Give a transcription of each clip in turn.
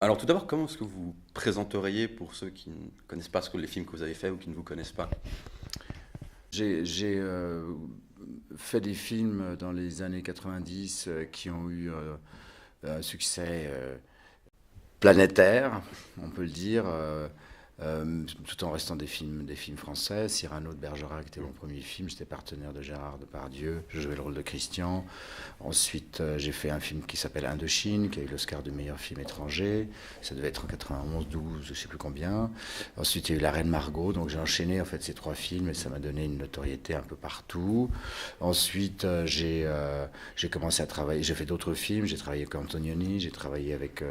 Alors tout d'abord, comment est-ce que vous présenteriez pour ceux qui ne connaissent pas les films que vous avez faits ou qui ne vous connaissent pas? J'ai fait des films dans les années 90 qui ont eu un succès planétaire, on peut le dire, tout en restant des films français. Cyrano de Bergerac était mon premier film, j'étais partenaire de Gérard Depardieu, je jouais le rôle de Christian. Ensuite, j'ai fait un film qui s'appelle Indochine, qui a eu l'Oscar du meilleur film étranger. Ça devait être en 91, 12, je ne sais plus combien. Ensuite, il y a eu La Reine Margot, donc j'ai enchaîné en fait ces trois films et ça m'a donné une notoriété un peu partout. Ensuite, j'ai commencé à travailler, j'ai fait d'autres films, j'ai travaillé avec Antonioni, j'ai travaillé avec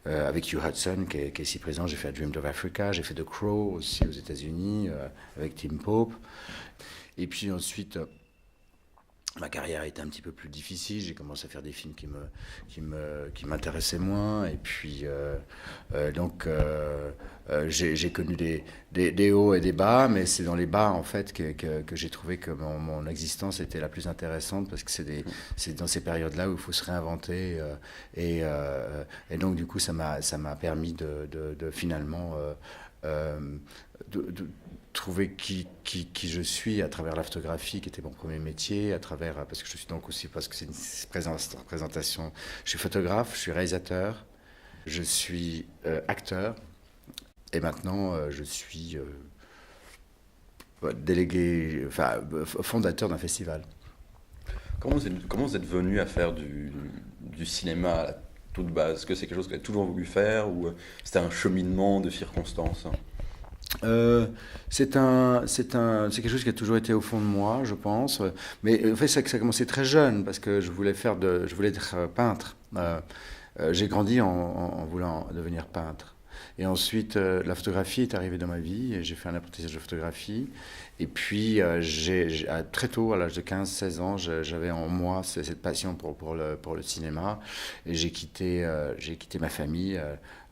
Hugh Hudson qui est ici présent, j'ai fait A Dream of Africa, j'ai fait The Crow aussi aux États-Unis avec Tim Pope. Et puis ensuite, ma carrière a été un petit peu plus difficile. J'ai commencé à faire des films qui m'intéressaient moins. Et puis, j'ai connu des hauts et des bas, mais c'est dans les bas, en fait, que j'ai trouvé que mon existence était la plus intéressante parce que c'est dans ces périodes-là où il faut se réinventer. Et donc, du coup, ça m'a permis de finalement de trouver qui je suis à travers la photographie, qui était mon premier métier, à travers, parce que je suis donc aussi, parce que c'est une présentation, je suis photographe, je suis réalisateur, je suis acteur, et maintenant je suis délégué, enfin fondateur d'un festival. Comment vous êtes venu à faire du cinéma à la toute base? Est-ce que c'est quelque chose que vous avez toujours voulu faire ou c'était un cheminement de circonstances? C'est quelque chose qui a toujours été au fond de moi, je pense. Mais en fait, ça a commencé très jeune parce que je voulais être peintre. J'ai grandi en voulant devenir peintre. Et ensuite, la photographie est arrivée dans ma vie et j'ai fait un apprentissage de photographie. Et puis, très tôt, à l'âge de 15-16 ans, j'avais en moi cette passion pour le cinéma. Et j'ai quitté ma famille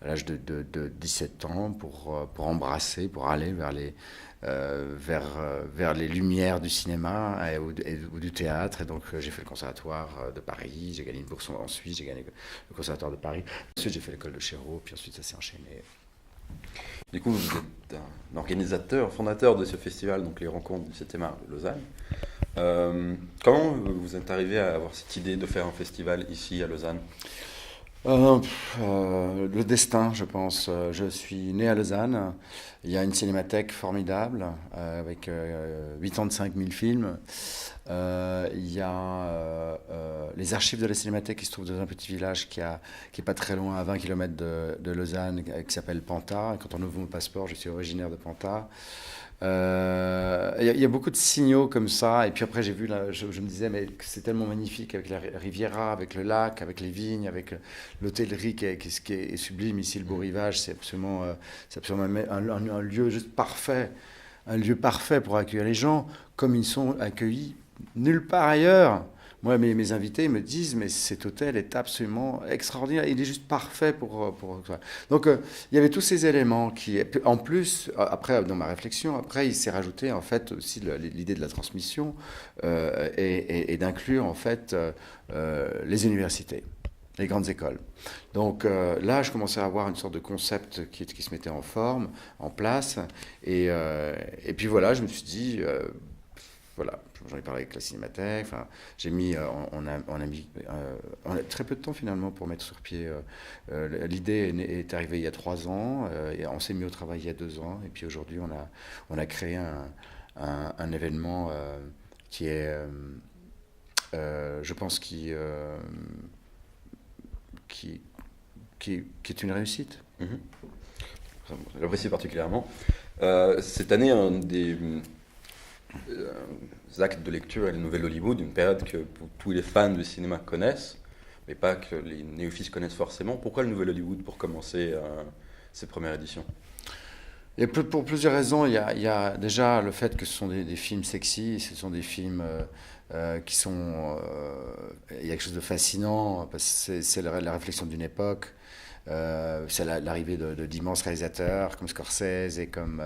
à l'âge de 17 ans pour embrasser, pour aller vers les lumières du cinéma ou du théâtre. Et donc, j'ai fait le conservatoire de Paris, j'ai gagné une bourse en Suisse, j'ai gagné le conservatoire de Paris. Ensuite, j'ai fait l'école de Chéreau, puis ensuite, ça s'est enchaîné. Du coup, vous êtes un organisateur, fondateur de ce festival, donc les Rencontres du 7e art de Lausanne. Comment vous êtes arrivé à avoir cette idée de faire un festival ici à Lausanne? Le destin, je pense. Je suis né à Lausanne. Il y a une cinémathèque formidable avec 85 000 films. Il y a les archives de la cinémathèque qui se trouvent dans un petit village qui est pas très loin, à 20 km de Lausanne, qui s'appelle Panta. Et quand on ouvre mon passeport, je suis originaire de Panta. Il y a beaucoup de signaux comme ça. Et puis après, j'ai vu, là, je me disais, mais c'est tellement magnifique avec la Riviera, avec le lac, avec les vignes, avec l'hôtellerie qui est sublime ici, le Beau Rivage. C'est absolument un lieu juste parfait. Un lieu parfait pour accueillir les gens, comme ils sont accueillis nulle part ailleurs. Moi, mes invités me disent, mais cet hôtel est absolument extraordinaire, il est juste parfait pour toi. Donc, il y avait tous ces éléments qui, en plus, après, dans ma réflexion, après, il s'est rajouté, en fait, aussi l'idée de la transmission et d'inclure, en fait, les universités, les grandes écoles. Donc là, je commençais à avoir une sorte de concept qui se mettait en forme, en place. Et puis voilà, je me suis dit, voilà, j'en ai parlé avec la cinémathèque. Enfin, j'ai mis, on a mis on a très peu de temps finalement pour mettre sur pied. L'idée est arrivée il y a 3 ans et on s'est mis au travail il y a 2 ans. Et puis aujourd'hui, on a créé un événement qui est, je pense, qui, qui est une réussite. Mhm. J'apprécie particulièrement. Cette année, un des actes de lecture est le Nouvel Hollywood, une période que tous les fans de cinéma connaissent, mais pas que les néophytes connaissent forcément. Pourquoi le Nouvel Hollywood pour commencer cette première édition? Et pour plusieurs raisons, il y a déjà le fait que ce sont des films sexy, ce sont des films qui sont... il y a quelque chose de fascinant, parce que c'est la réflexion d'une époque. c'est l'arrivée d'immenses réalisateurs comme Scorsese et comme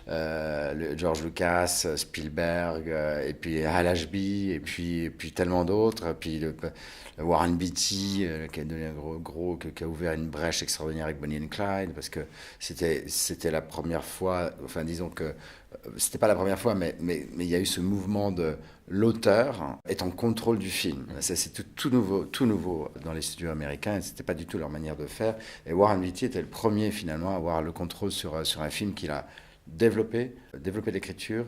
George Lucas, Spielberg, et puis Hal Ashby, et puis tellement d'autres. Puis le Warren Beatty, qui a donné qui a ouvert une brèche extraordinaire avec Bonnie and Clyde, parce que c'était la première fois, enfin disons que c'était pas la première fois, mais il y a eu ce mouvement de l'auteur est en contrôle du film. C'est tout nouveau dans les studios américains, c'était pas du tout leur manière de faire. Et Warren Beatty était le premier finalement à avoir le contrôle sur un film qu'il a développé l'écriture,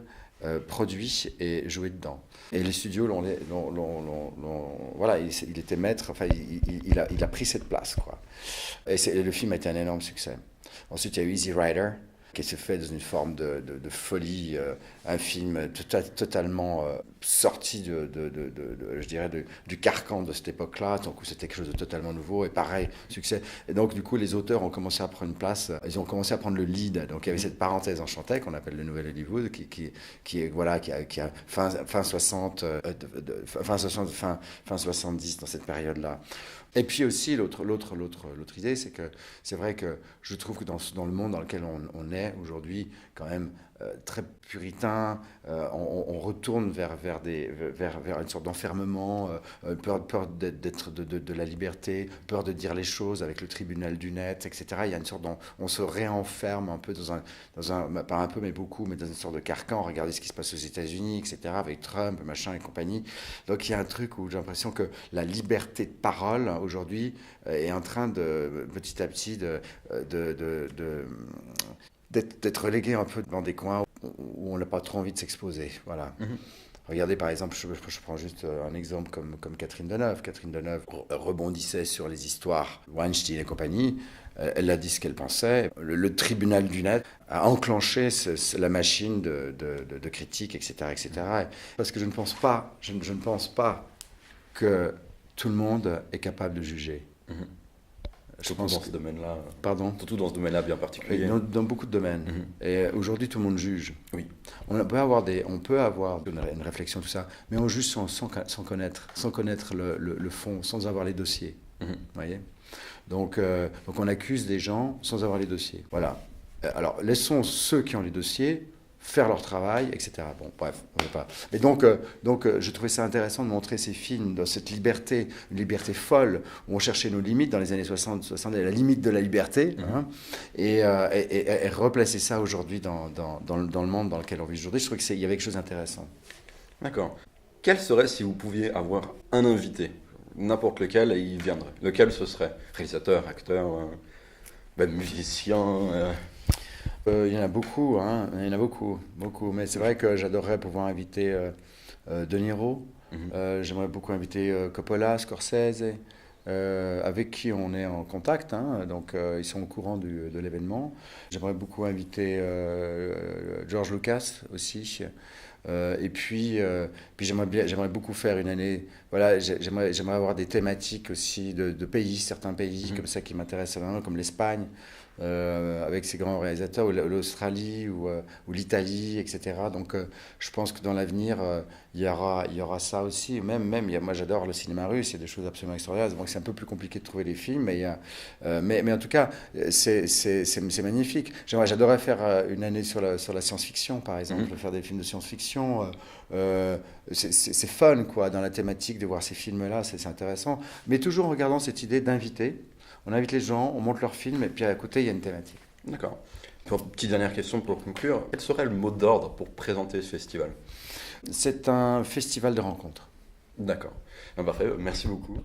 produit et joué dedans. Et les studios voilà, il était maître, enfin il a pris cette place, quoi. Et le film a été un énorme succès. Ensuite, il y a eu Easy Rider, qui s'est fait dans une forme de folie, un film totalement sorti je dirais, du carcan de cette époque-là, donc où c'était quelque chose de totalement nouveau, et pareil, succès. Et donc, du coup, les auteurs ont commencé à prendre une place, ils ont commencé à prendre le lead. Donc, il y avait cette parenthèse enchantée qu'on appelle le Nouvel Hollywood, qui a fin 60, fin 70, dans cette période-là. Et puis aussi, l'autre idée, c'est que c'est vrai que je trouve que dans le monde dans lequel on est aujourd'hui, quand même très puritain, on retourne vers une sorte d'enfermement, peur de la liberté, peur de dire les choses avec le tribunal du net, etc. Il y a une sorte on se réenferme un peu pas un peu mais beaucoup, mais dans une sorte de carcan. Regardez ce qui se passe aux États-Unis, etc. avec Trump, machin et compagnie. Donc il y a un truc où j'ai l'impression que la liberté de parole aujourd'hui est en train petit à petit d'être relégué un peu dans des coins où on n'a pas trop envie de s'exposer. Voilà. Mm-hmm. Regardez par exemple, je prends juste un exemple comme Catherine Deneuve. Catherine Deneuve rebondissait sur les histoires Weinstein et compagnie. Elle a dit ce qu'elle pensait. Le tribunal du net a enclenché la machine de critique, etc., etc. Parce que je ne pense pas que tout le monde est capable de juger. Mm-hmm. Surtout dans ce domaine-là. Pardon ? Surtout dans ce domaine-là bien particulier. Dans beaucoup de domaines. Mm-hmm. Et aujourd'hui, tout le monde juge. Oui. On peut avoir une réflexion, tout ça, mais on juge sans connaître le fond, sans avoir les dossiers. Mm-hmm. Voyez ? Donc on accuse des gens sans avoir les dossiers. Voilà. Alors, laissons ceux qui ont les dossiers faire leur travail, etc. Bon, bref, on ne veut pas. Et donc, je trouvais ça intéressant de montrer ces films dans cette liberté, une liberté folle, où on cherchait nos limites dans les années 60 la limite de la liberté, et replacer ça aujourd'hui dans le monde dans lequel on vit aujourd'hui. Je trouvais qu'il y avait quelque chose d'intéressant. D'accord. Quel serait, si vous pouviez avoir un invité, n'importe lequel, et il viendrait? Lequel ce serait? Réalisateur, acteur, musicien il y en a beaucoup, beaucoup. Mais c'est vrai que j'adorerais pouvoir inviter De Niro. Mm-hmm. J'aimerais beaucoup inviter Coppola, Scorsese, avec qui on est en contact. Donc ils sont au courant de l'événement. J'aimerais beaucoup inviter George Lucas aussi. Et puis j'aimerais beaucoup faire une année. Voilà, j'aimerais avoir des thématiques aussi de pays, certains pays comme ça qui m'intéressent vraiment, comme l'Espagne. Avec ces grands réalisateurs, ou l'Australie, ou l'Italie, etc. Donc je pense que dans l'avenir, il y aura ça aussi. Moi j'adore le cinéma russe, il y a des choses absolument extraordinaires. Donc c'est un peu plus compliqué de trouver les films, mais en tout cas, c'est magnifique. J'adorerais faire une année sur la science-fiction, par exemple, faire des films de science-fiction. C'est fun, quoi, dans la thématique de voir ces films-là, c'est intéressant. Mais toujours en regardant cette idée d'inviter. On invite les gens, on monte leur film, et puis à côté, il y a une thématique. D'accord. Petite dernière question pour conclure. Quel serait le mot d'ordre pour présenter ce festival? C'est un festival de rencontres. D'accord. Parfait, merci beaucoup.